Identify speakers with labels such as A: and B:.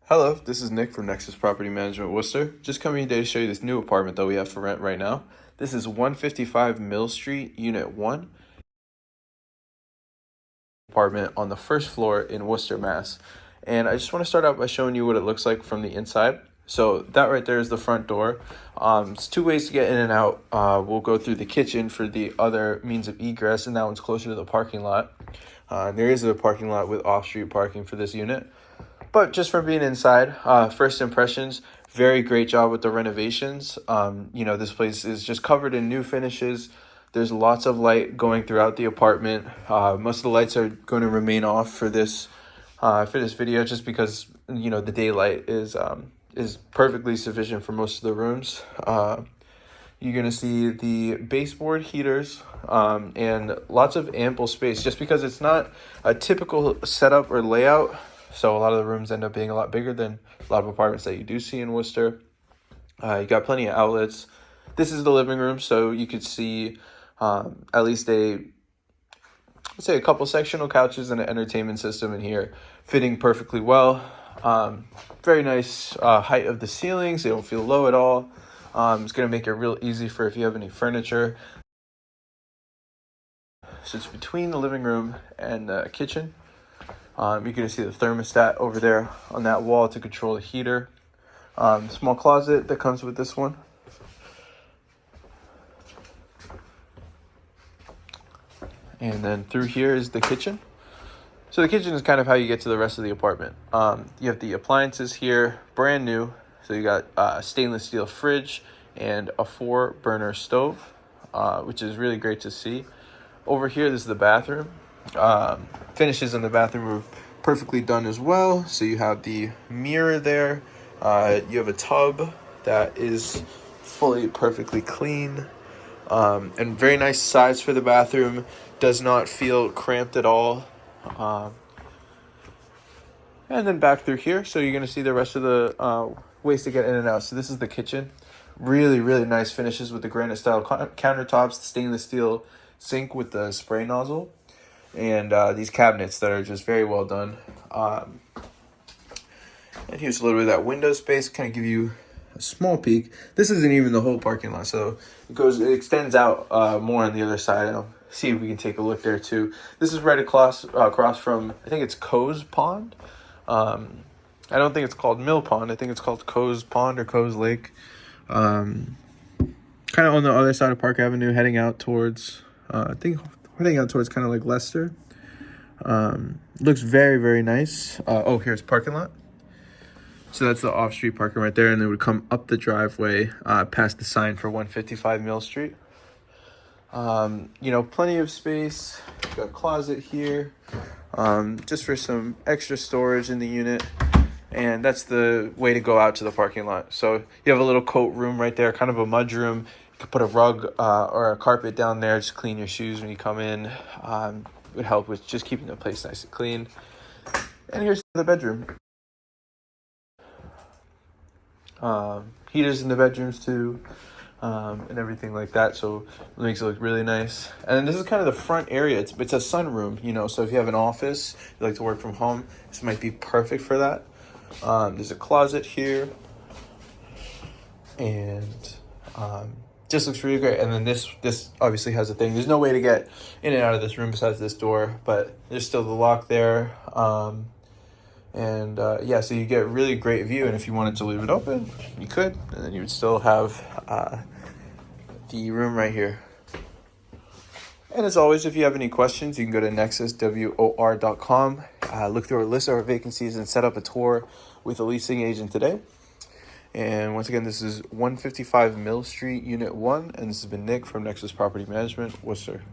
A: Hello, this is Nick from Nexus Property Management, Worcester. Just coming today to show you this new apartment that we have for rent right now. This is 155 Mill Street, Unit 1. Apartment on the first floor in Worcester, Mass. And I just want to start out by showing you what it looks like from the inside. So that right there is the front door. It's two ways to get in and out. We'll go through the kitchen for the other means of egress, and that one's closer to the parking lot. There is a parking lot with off-street parking for this unit. But just from being inside, first impressions, very great job with the renovations. This place is just covered in new finishes. There's lots of light going throughout the apartment. Most of the lights are going to remain off for this video, just because the daylight is perfectly sufficient for most of the rooms. You're going to see the baseboard heaters and lots of ample space, just because it's not a typical setup or layout. So a lot of the rooms end up being a lot bigger than a lot of apartments that you do see in Worcester. You got plenty of outlets. This is the living room, so you could see at least let's say a couple sectional couches and an entertainment system in here, fitting perfectly well. Very nice height of the ceilings. They don't feel low at all. It's going to make it real easy for if you have any furniture. So it's between the living room and the kitchen. You're going to see the thermostat over there on that wall to control the heater. Small closet that comes with this one. And then through here is the kitchen. So the kitchen is kind of how you get to the rest of the apartment. You have the appliances here, brand new. So you got a stainless steel fridge and a 4-burner stove, which is really great to see. Over here, this is the bathroom. Finishes in the bathroom are perfectly done as well. So you have the mirror there. You have a tub that is fully perfectly clean, and very nice size for the bathroom. Does not feel cramped at all. And then back through here, so you're going to see the rest of the ways to get in and out. So this is the kitchen. Really nice finishes with the granite style countertops, stainless steel sink with the spray nozzle, and these cabinets that are just very well done. And here's a little bit of that window space, kind of give you a small peek. This isn't even the whole parking lot, so it extends out more on the other side. I'll see if we can take a look there too. This is right across from, I think it's Coe's Pond. I don't think it's called Mill Pond. I think it's called Coe's Pond or Coe's Lake. Kind of on the other side of Park Avenue, heading out towards kind of like Leicester. Looks very nice. Here's parking lot. So that's the off-street parking right there, and then we come up the driveway past the sign for 155 Mill Street. Plenty of space. Got a closet here, just for some extra storage in the unit. And that's the way to go out to the parking lot. So you have a little coat room right there, kind of a mud room. You could put a rug or a carpet down there, just clean your shoes when you come in. It would help with just keeping the place nice and clean. And here's the bedroom. Heaters in the bedrooms too, and everything like that. So it makes it look really nice. And this is kind of the front area. It's a sunroom, so if you have an office, you like to work from home, this might be perfect for that. There's a closet here, and just looks really great. And then this obviously has a thing. There's no way to get in and out of this room besides this door, but there's still the lock there. So you get really great view. And if you wanted to leave it open, you could, and then you would still have the room right here. And as always, if you have any questions, you can go to nexuswor.com, look through our list of our vacancies, and set up a tour with a leasing agent today. And once again, this is 155 Mill Street, Unit 1, and this has been Nick from Nexus Property Management, Worcester.